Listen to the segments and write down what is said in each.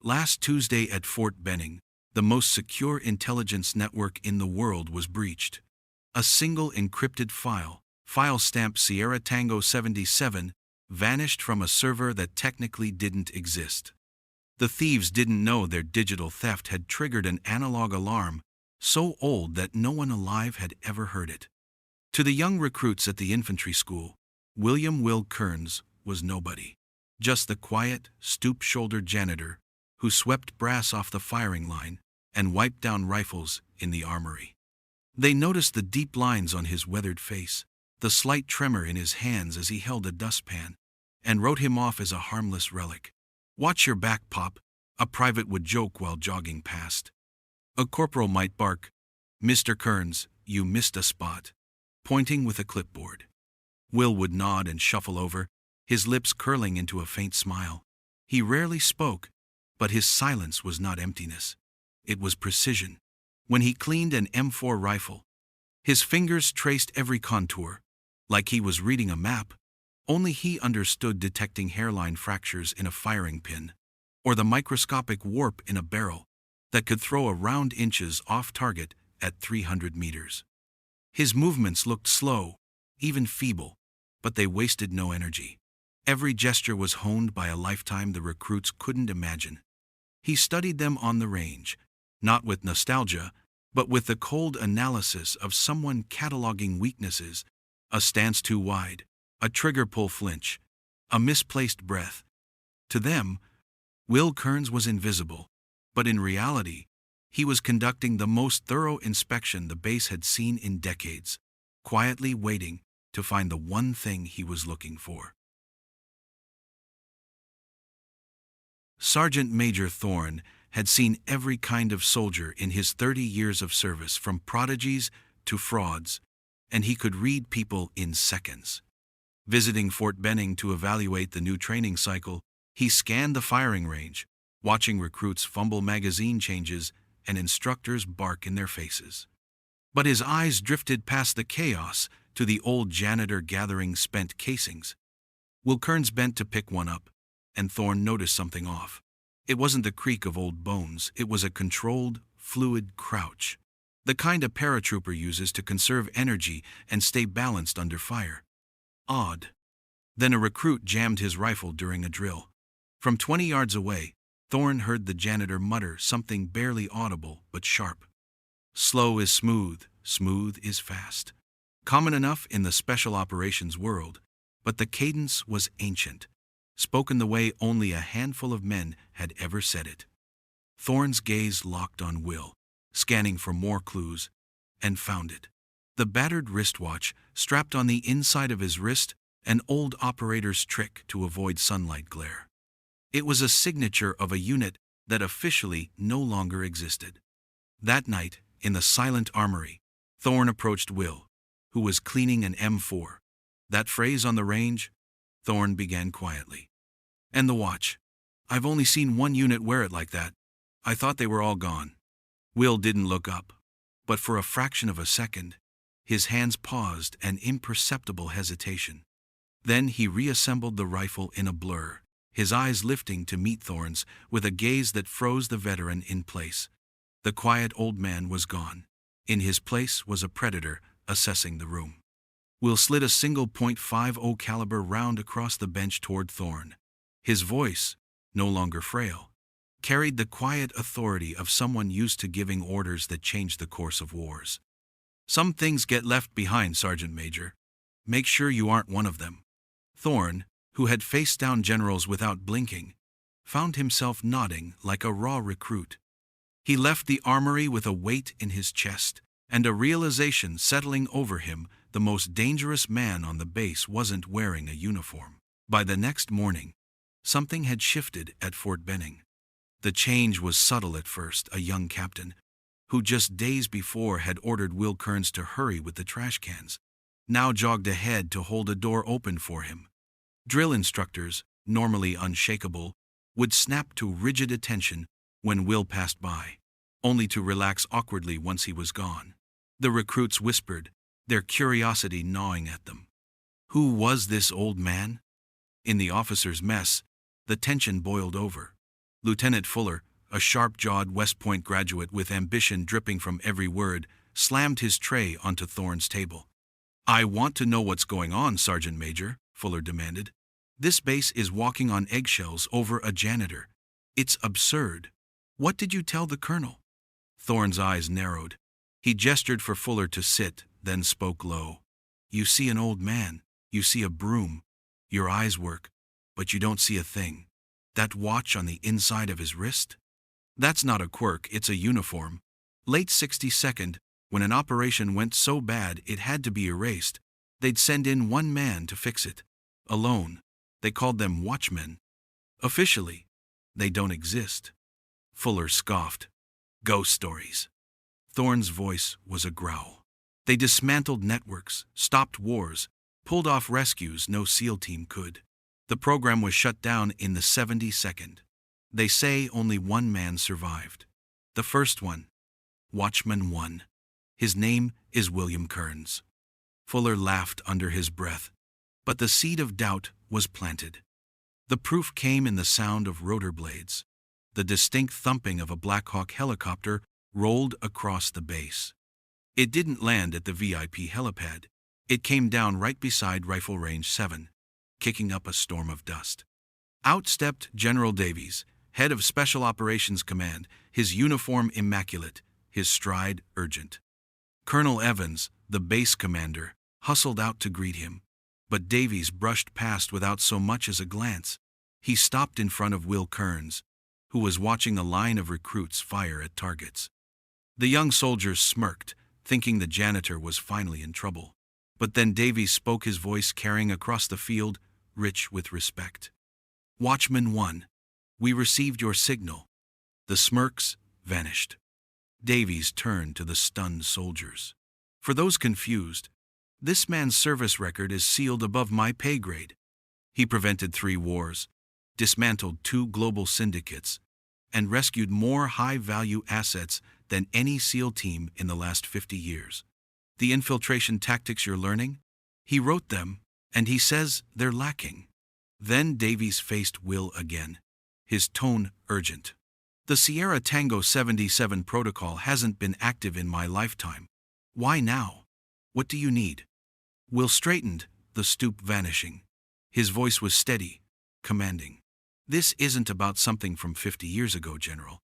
Last Tuesday at Fort Benning, the most secure intelligence network in the world was breached. A single encrypted file stamp Sierra Tango 77, vanished from a server that technically didn't exist. The thieves didn't know their digital theft had triggered an analog alarm, so old that no one alive had ever heard it. To the young recruits at the infantry school, Will Kearns was nobody. Just the quiet, stoop-shouldered janitor who swept brass off the firing line and wiped down rifles in the armory. They noticed the deep lines on his weathered face, the slight tremor in his hands as he held a dustpan, and wrote him off as a harmless relic. "Watch your back, Pop," a private would joke while jogging past. A corporal might bark, "Mr. Kearns, you missed a spot," pointing with a clipboard. Will would nod and shuffle over, his lips curling into a faint smile. He rarely spoke, but his silence was not emptiness. It was precision. When he cleaned an M4 rifle, his fingers traced every contour, like he was reading a map. Only he understood detecting hairline fractures in a firing pin, or the microscopic warp in a barrel that could throw a round inches off target at 300 meters. His movements looked slow, even feeble, but they wasted no energy. Every gesture was honed by a lifetime the recruits couldn't imagine. He studied them on the range, not with nostalgia, but with the cold analysis of someone cataloging weaknesses: a stance too wide, a trigger pull flinch, a misplaced breath. To them, Will Kearns was invisible, but in reality, he was conducting the most thorough inspection the base had seen in decades, quietly waiting to find the one thing he was looking for. Sergeant Major Thorne had seen every kind of soldier in his 30 years of service, from prodigies to frauds, and he could read people in seconds. Visiting Fort Benning to evaluate the new training cycle, he scanned the firing range, watching recruits fumble magazine changes and instructors bark in their faces. But his eyes drifted past the chaos to the old janitor gathering spent casings. Will Kearns bent to pick one up, and Thorne noticed something off. It wasn't the creak of old bones, it was a controlled, fluid crouch, the kind a paratrooper uses to conserve energy and stay balanced under fire. Odd. Then a recruit jammed his rifle during a drill. From 20 yards away, Thorne heard the janitor mutter something barely audible but sharp. "Slow is smooth, smooth is fast." Common enough in the special operations world, but the cadence was ancient, spoken the way only a handful of men had ever said it. Thorne's gaze locked on Will, scanning for more clues, and found it. The battered wristwatch, strapped on the inside of his wrist, an old operator's trick to avoid sunlight glare. It was a signature of a unit that officially no longer existed. That night, in the silent armory, Thorne approached Will, who was cleaning an M4. "That phrase on the range?" Thorne began quietly. "And the watch. I've only seen one unit wear it like that. I thought they were all gone." Will didn't look up, but for a fraction of a second, his hands paused, an imperceptible hesitation. Then he reassembled the rifle in a blur, his eyes lifting to meet Thorne's with a gaze that froze the veteran in place. The quiet old man was gone. In his place was a predator assessing the room. Will slid a single .50 caliber round across the bench toward Thorne. His voice, no longer frail, carried the quiet authority of someone used to giving orders that changed the course of wars. "Some things get left behind, Sergeant Major. Make sure you aren't one of them." Thorne, who had faced down generals without blinking, found himself nodding like a raw recruit. He left the armory with a weight in his chest, and a realization settling over him: the most dangerous man on the base wasn't wearing a uniform. By the next morning, something had shifted at Fort Benning. The change was subtle at first. A young captain, who just days before had ordered Will Kearns to hurry with the trash cans, now jogged ahead to hold a door open for him. Drill instructors, normally unshakable, would snap to rigid attention when Will passed by, only to relax awkwardly once he was gone. The recruits whispered, their curiosity gnawing at them. Who was this old man? In the officers' mess, the tension boiled over. Lieutenant Fuller, a sharp-jawed West Point graduate with ambition dripping from every word, slammed his tray onto Thorne's table. "I want to know what's going on, Sergeant Major," Fuller demanded. "This base is walking on eggshells over a janitor. It's absurd. What did you tell the colonel?" Thorne's eyes narrowed. He gestured for Fuller to sit, then spoke low. "You see an old man. You see a broom. Your eyes work, but you don't see a thing. That watch on the inside of his wrist? That's not a quirk, it's a uniform. Late 62nd, when an operation went so bad it had to be erased, they'd send in one man to fix it. Alone. They called them Watchmen. Officially, they don't exist." Fuller scoffed. "Ghost stories." Thorne's voice was a growl. "They dismantled networks, stopped wars, pulled off rescues no SEAL team could. The program was shut down in the 72nd. They say only one man survived. The first one. Watchman One. His name is William Kearns." Fuller laughed under his breath, but the seed of doubt was planted. The proof came in the sound of rotor blades. The distinct thumping of a Black Hawk helicopter rolled across the base. It didn't land at the VIP helipad. It came down right beside Rifle Range 7, kicking up a storm of dust. Out stepped General Davies, head of Special Operations Command, his uniform immaculate, his stride urgent. Colonel Evans, the base commander, hustled out to greet him, but Davies brushed past without so much as a glance. He stopped in front of Will Kearns, who was watching a line of recruits fire at targets. The young soldiers smirked, thinking the janitor was finally in trouble. But then Davies spoke, his voice carrying across the field, rich with respect. "Watchman One, we received your signal." The smirks vanished. Davies turned to the stunned soldiers. "For those confused, this man's service record is sealed above my pay grade. He prevented 3 wars, dismantled 2 global syndicates, and rescued more high-value assets than any SEAL team in the last 50 years. The infiltration tactics you're learning? He wrote them, and he says they're lacking." Then Davies faced Will again, his tone urgent. "The Sierra Tango 77 protocol hasn't been active in my lifetime. Why now? What do you need?" Will straightened, the stoop vanishing. His voice was steady, commanding. "This isn't about something from 50 years ago, General.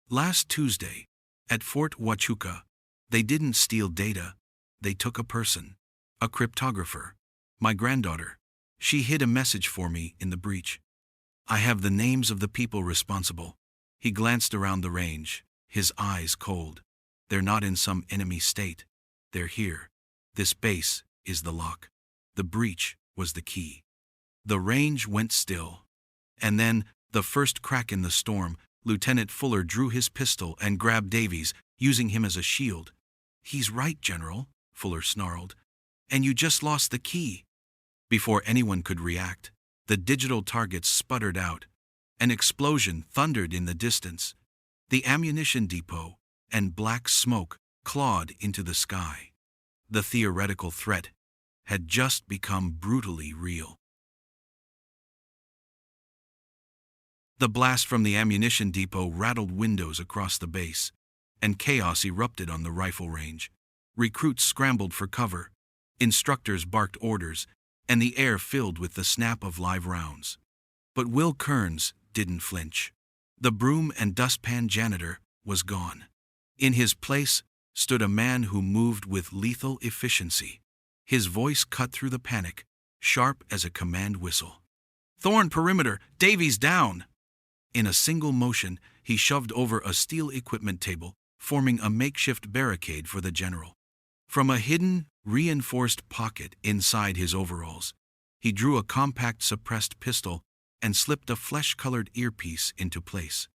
Last Tuesday, at Fort Huachuca, they didn't steal data. They took a person, a cryptographer, my granddaughter. She hid a message for me in the breach. I have the names of the people responsible." He glanced around the range, his eyes cold. "They're not in some enemy state. They're here. This base is the lock. The breach was the key." The range went still. And then, the first crack in the storm, Lieutenant Fuller drew his pistol and grabbed Davies, using him as a shield. "He's right, General," Fuller snarled. "And you just lost the key." Before anyone could react, the digital targets sputtered out. An explosion thundered in the distance. The ammunition depot and black smoke clawed into the sky. The theoretical threat had just become brutally real. The blast from the ammunition depot rattled windows across the base, and chaos erupted on the rifle range. Recruits scrambled for cover, instructors barked orders, and the air filled with the snap of live rounds. But Will Kearns didn't flinch. The broom and dustpan janitor was gone. In his place stood a man who moved with lethal efficiency. His voice cut through the panic, sharp as a command whistle. "Thorne perimeter, Davies down!" In a single motion, he shoved over a steel equipment table, forming a makeshift barricade for the general. From a hidden, reinforced pocket inside his overalls, he drew a compact suppressed pistol and slipped a flesh-colored earpiece into place.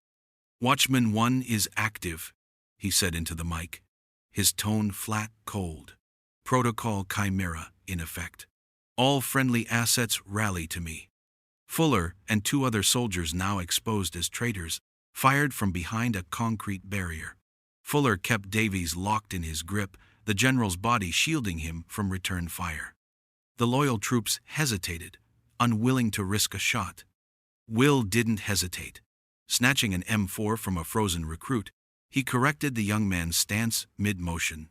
"Watchman One is active," he said into the mic, his tone flat, cold. "Protocol Chimera in effect. All friendly assets rally to me." Fuller and 2 other soldiers, now exposed as traitors, fired from behind a concrete barrier. Fuller kept Davies locked in his grip, the general's body shielding him from return fire. The loyal troops hesitated, unwilling to risk a shot. Will didn't hesitate. Snatching an M4 from a frozen recruit, he corrected the young man's stance mid-motion.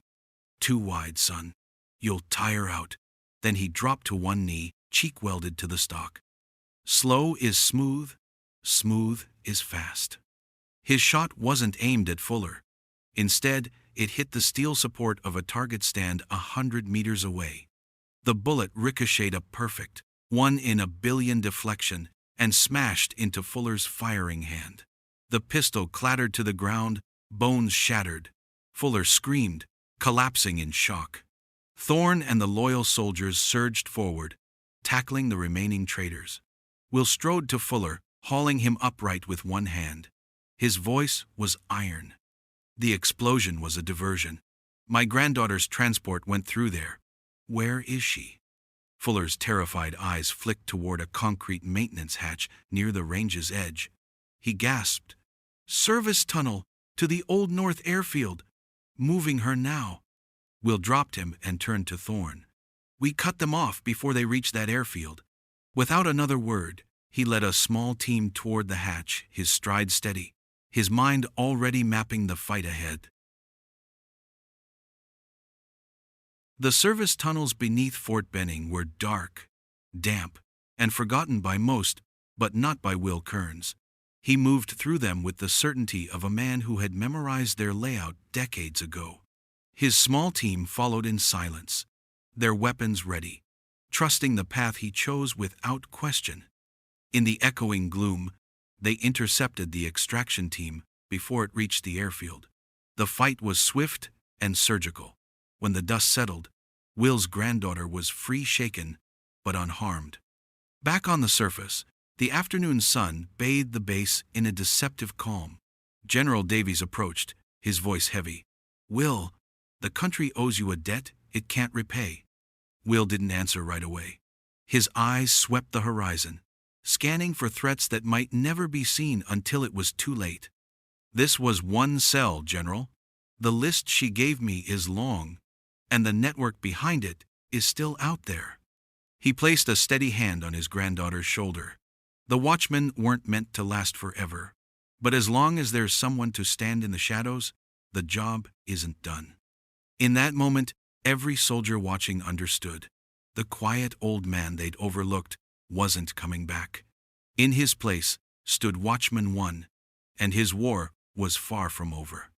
"Too wide, son. You'll tire out." Then he dropped to one knee, cheek welded to the stock. Slow is smooth, smooth is fast. His shot wasn't aimed at Fuller. Instead, it hit the steel support of a target stand 100 meters away. The bullet ricocheted a perfect 1 in a billion deflection and smashed into Fuller's firing hand. The pistol clattered to the ground, bones shattered. Fuller screamed, collapsing in shock. Thorne and the loyal soldiers surged forward, tackling the remaining traitors. Will strode to Fuller, hauling him upright with one hand. His voice was iron. "The explosion was a diversion. My granddaughter's transport went through there. Where is she?" Fuller's terrified eyes flicked toward a concrete maintenance hatch near the range's edge. He gasped, "Service tunnel to the Old North Airfield. Moving her now." Will dropped him and turned to Thorne. "We cut them off before they reached that airfield." Without another word, he led a small team toward the hatch, his stride steady, his mind already mapping the fight ahead. The service tunnels beneath Fort Benning were dark, damp, and forgotten by most, but not by Will Kearns. He moved through them with the certainty of a man who had memorized their layout decades ago. His small team followed in silence, their weapons ready, trusting the path he chose without question. In the echoing gloom, they intercepted the extraction team before it reached the airfield. The fight was swift and surgical. When the dust settled, Will's granddaughter was free shaken, but unharmed. Back on the surface, the afternoon sun bathed the base in a deceptive calm. General Davies approached, his voice heavy. "Will, the country owes you a debt it can't repay." Will didn't answer right away. His eyes swept the horizon, scanning for threats that might never be seen until it was too late. "This was one cell, General. The list she gave me is long, and the network behind it is still out there." He placed a steady hand on his granddaughter's shoulder. "The Watchmen weren't meant to last forever, but as long as there's someone to stand in the shadows, the job isn't done." In that moment, every soldier watching understood. The quiet old man they'd overlooked wasn't coming back. In his place stood Watchman One, and his war was far from over.